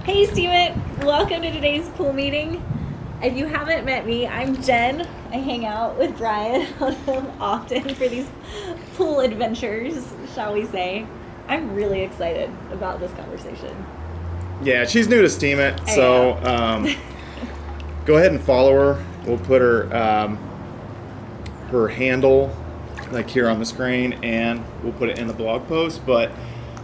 Hey Steemit, welcome to today's pool meeting. If you haven't met me, I'm Jen. I hang out with Brian often for these pool adventures, shall we say. I'm really excited about this conversation. Yeah, she's new to Steemit, so go ahead and follow her. We'll put her her handle like here on the screen, and we'll put it in the blog post. But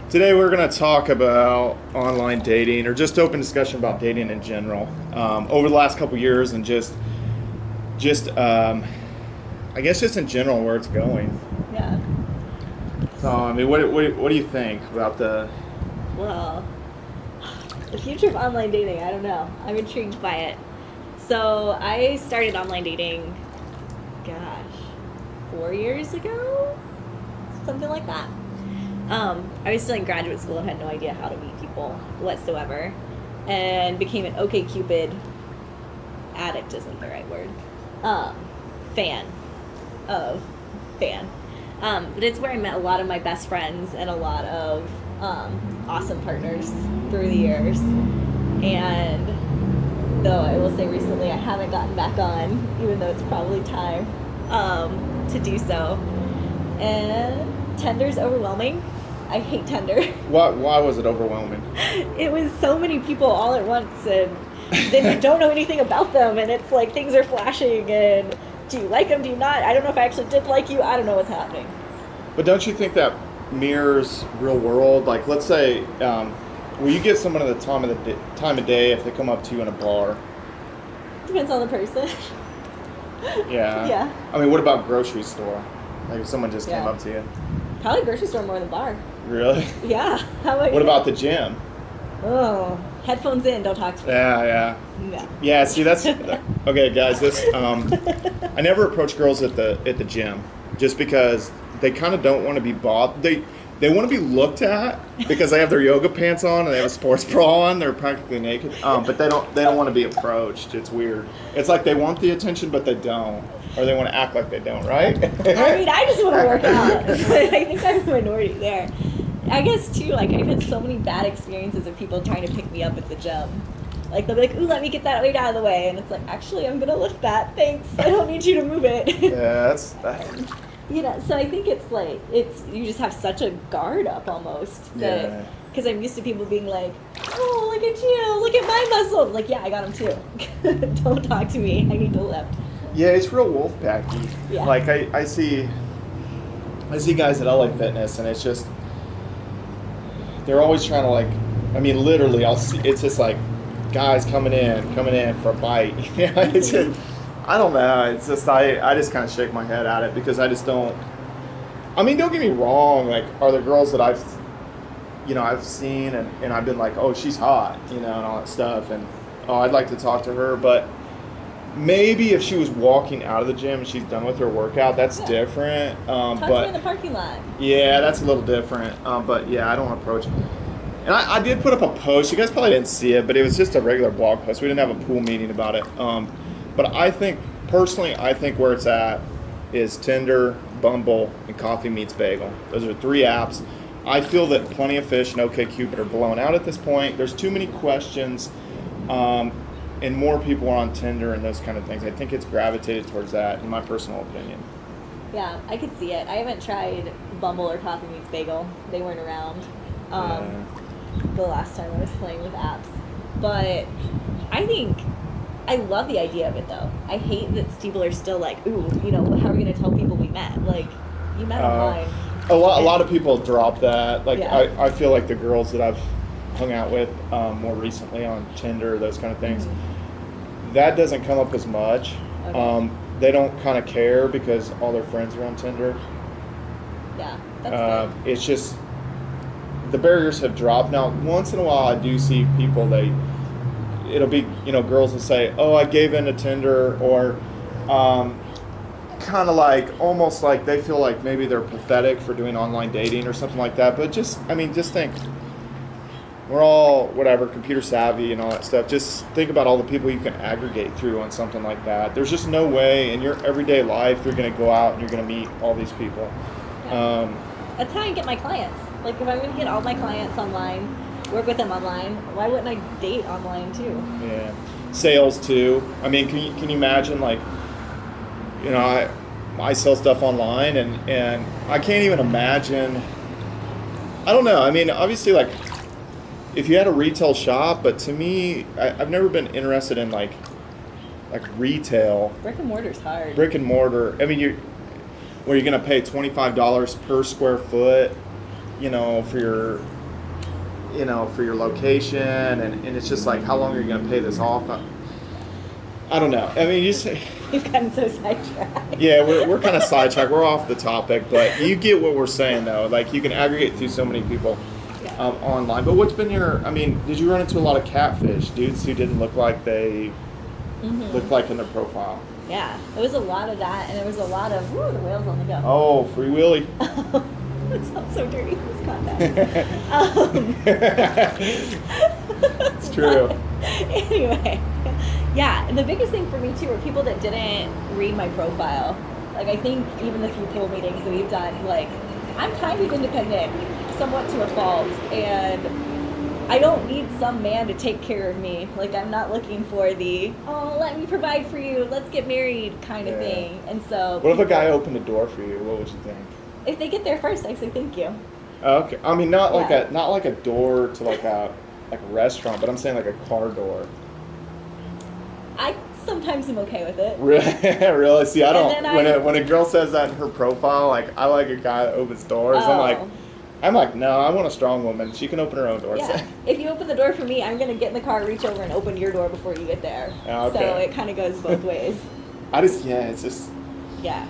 today we're going to talk about online dating, or just open discussion about dating in general over the last couple years, and just I guess just in general where it's going. Yeah. So I mean, what do you think about the? Well, the future of online dating, I don't know. I'm intrigued by it. So I started online dating, 4 years ago? Something like that. I was still in graduate school and had no idea how to meet people whatsoever. And became an OkCupid addict isn't the right word. Fan. But it's where I met a lot of my best friends and a lot of awesome partners through the years. And though I will say recently I haven't gotten back on, even though it's probably time to do so. And Tinder's overwhelming. I hate Tinder. Why was it overwhelming? It was so many people all at once, and then you don't know anything about them, and it's like things are flashing, and do you like them, do you not? I don't know if I actually did like you. I don't know what's happening. But don't you think that mirrors real world? Like, let's say, will you give someone at the time of day if they come up to you in a bar? Depends on the person. Yeah. Yeah. I mean, what about grocery store? Like, if someone just came Yeah. up to you. Probably grocery store more than bar. Really? Yeah. How about you? What about the gym? Oh, headphones in, don't talk to me. Yeah. No. Yeah, see, that's okay, guys. This I never approach girls at the gym just because they kind of don't want to be bothered. They want to be looked at because they have their yoga pants on and they have a sports bra on. They're practically naked, but they don't want to be approached. It's weird. It's like they want the attention, but they don't, or they want to act like they don't. Right? I mean, I just want to work out. I think I'm a minority there. I guess too, like I've had so many bad experiences of people trying to pick me up at the gym. Like they'll be like, "Ooh, let me get that weight out of the way," and it's like, actually, I'm gonna lift that. Thanks. I don't need you to move it. Yeah, that's. You know, so I think it's like you just have such a guard up almost. Yeah. Because I'm used to people being like, "Oh, look at you! Look at my muscles!" Like, yeah, I got them too. Don't talk to me. I need to lift. Yeah, it's real wolf packy. Yeah. Like I see guys at LA Fitness, and it's just they're always trying to like. I mean, literally, it's just like guys coming in for a bite. Yeah, it's just, I don't know. It's just I just kind of shake my head at it because I just don't. I mean, don't get me wrong. Like, are there girls that I've seen and I've been like, oh, she's hot, and all that stuff, and oh, I'd like to talk to her, but maybe if she was walking out of the gym and she's done with her workout, that's different. Talk to me in the parking lot. Yeah, that's a little different. But yeah, I don't approach it. And I did put up a post. You guys probably didn't see it, but it was just a regular blog post. We didn't have a pool meeting about it. But I think, personally, where it's at is Tinder, Bumble, and Coffee Meets Bagel. Those are 3 apps. I feel that Plenty of Fish and OkCupid are blown out at this point. There's too many questions, and more people are on Tinder and those kind of things. I think it's gravitated towards that, in my personal opinion. Yeah, I could see it. I haven't tried Bumble or Coffee Meets Bagel. They weren't around the last time I was playing with apps. But I love the idea of it, though. I hate that people are still like, ooh, how are we going to tell people we met? Like, you met online. A lot of people drop that. Like, Yeah. I feel like the girls that I've hung out with more recently on Tinder, those kind of things, that doesn't come up as much. Okay. They don't kind of care because all their friends are on Tinder. Yeah, that's good. It's just the barriers have dropped. Now, once in a while, I do see people. It'll be girls will say, "Oh, I gave in to Tinder," or kind of like almost like they feel like maybe they're pathetic for doing online dating or something like that. But just think. We're all, computer savvy and all that stuff. Just think about all the people you can aggregate through on something like that. There's just no way in your everyday life you're going to go out and you're going to meet all these people. Yeah. That's how I get my clients. Like, if I'm going to get all my clients online, work with them online. Why wouldn't I date online too? Yeah. Sales too. I mean, can you imagine, like, you know, I sell stuff online, and I can't even imagine. I don't know. I mean, obviously, like, if you had a retail shop, but to me, I've never been interested in like retail. Brick and mortar's hard. Brick and mortar. I mean, where you're gonna pay $25 per square foot, you know, for your location, and it's just like, how long are you gonna pay this off? I don't know. I mean, You've gotten so sidetracked. Yeah, we're kind of sidetracked. We're off the topic, but you get what we're saying, though. Like, you can aggregate through so many people online. But what's been I mean, did you run into a lot of catfish, dudes who didn't look like they looked like in their profile? Yeah, there was a lot of that, and there was a lot of, the whale's on the go. Oh, Free Willy. That sounds so dirty in this context. It's true. Anyway, yeah, and the biggest thing for me too were people that didn't read my profile. Like, I think even the few pool meetings that we've done, like, I'm kind of independent, somewhat to a fault, and I don't need some man to take care of me. Like, I'm not looking for the, let me provide for you, let's get married kind of thing. And so, what if a guy opened a door for you? What would you think? If they get there first, I say thank you. Okay. I mean, not like a door to like a restaurant, but I'm saying like a car door. I sometimes am okay with it. Really? See, I don't. When a girl says that in her profile, like, I like a guy that opens doors. I'm like, no, I want a strong woman. She can open her own doors. Yeah. If you open the door for me, I'm gonna get in the car, reach over, and open your door before you get there. Okay. So it kind of goes both ways. It's just. Yeah.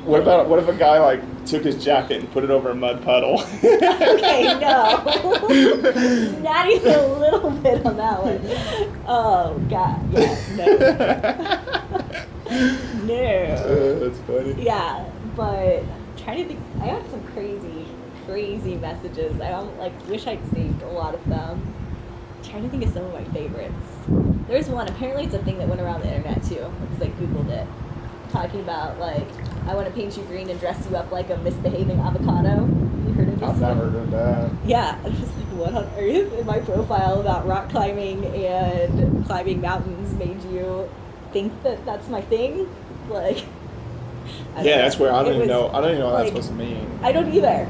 What if a guy like took his jacket and put it over a mud puddle? Okay, no. Not even a little bit on that one. Oh God, yeah, no. That's funny. Yeah, but I'm trying to think. I got some crazy messages. I wish I'd saved a lot of them. I'm trying to think of some of my favorites. There's one. Apparently, it's a thing that went around the internet too, because I googled it, talking about like, I want to paint you green and dress you up like a misbehaving avocado. You heard of this? I've never heard that. Yeah, I was just like, what on earth? In my profile about rock climbing and climbing mountains made you think that that's my thing? Like, that's where I don't even know. I don't even know what like, that's supposed to mean. I don't either.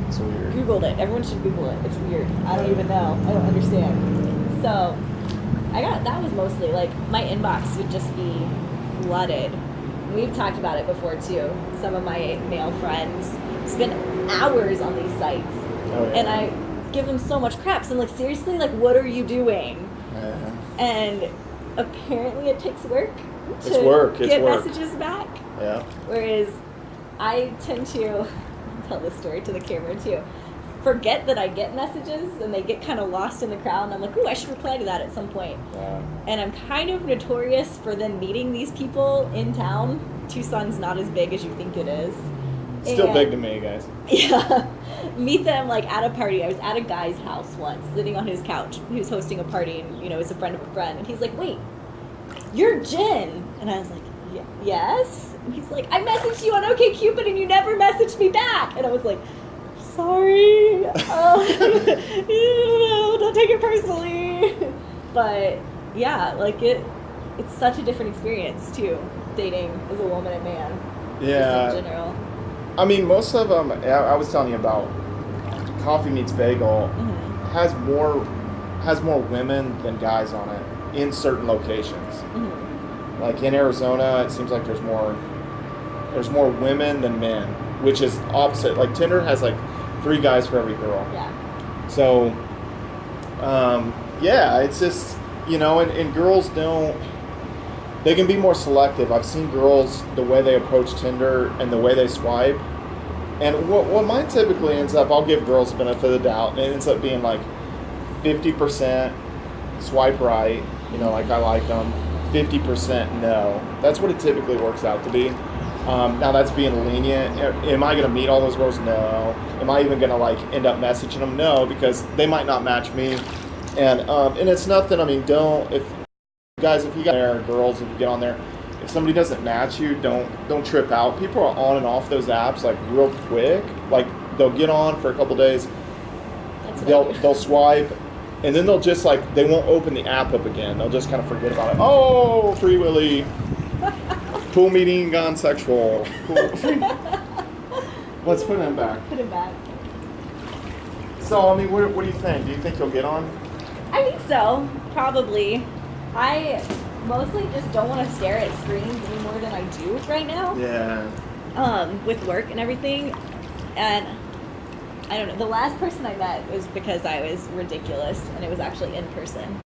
It's weird. Googled it. Everyone should Google it. It's weird. I don't even know. I don't understand. So, that was mostly, like, my inbox would just be flooded. We've talked about it before, too. Some of my male friends spend hours on these sites. Oh, yeah. And I give them so much crap. So I'm like, seriously? Like, what are you doing? Yeah. And apparently it takes work to get messages back. Yeah. Whereas I tend to tell this story to the camera, too. Forget that I get messages, and they get kind of lost in the crowd, and I'm like, ooh, I should reply to that at some point. Yeah. And I'm kind of notorious for then meeting these people in town. Tucson's not as big as you think it is. Still big to me, guys. Yeah. Meet them, like, at a party. I was at a guy's house once, sitting on his couch. He was hosting a party, and, you know, he's a friend of a friend. And he's like, wait, you're Jen. And I was like, yes? And he's like, I messaged you on OkCupid, and you never messaged me back. And I was like, sorry. Don't take it personally. But yeah, like it's such a different experience too, dating as a woman and man. Yeah. Just in general. I mean, most of them. I was telling you about Coffee Meets Bagel. Mm-hmm. has more women than guys on it in certain locations. Mm-hmm. Like in Arizona, it seems like there's more women than men, which is opposite. Like Tinder has like 3 guys for every girl. Yeah. So, it's just, you know, and girls they can be more selective. I've seen girls, the way they approach Tinder and the way they swipe. And what mine typically ends up, I'll give girls the benefit of the doubt, and it ends up being like 50% swipe right, you know, like I like them, 50% no. That's what it typically works out to be. Now that's being lenient. Am I going to meet all those girls? No. Am I even going to like end up messaging them? No, because they might not match me. And it's nothing. I mean, if you get there, girls, if you get on there, if somebody doesn't match you, don't trip out. People are on and off those apps like real quick. Like they'll get on for a couple days. They'll swipe, And then they'll just like, they won't open the app up again. They'll just kind of forget about it. Oh, Free Willy. Pool meeting gone sexual. Cool. Let's put him back. Put him back. So, I mean, what do you think? Do you think you'll get on? I think so, probably. I mostly just don't want to stare at screens any more than I do right now. Yeah. With work and everything. And I don't know, the last person I met was because I was ridiculous and it was actually in person.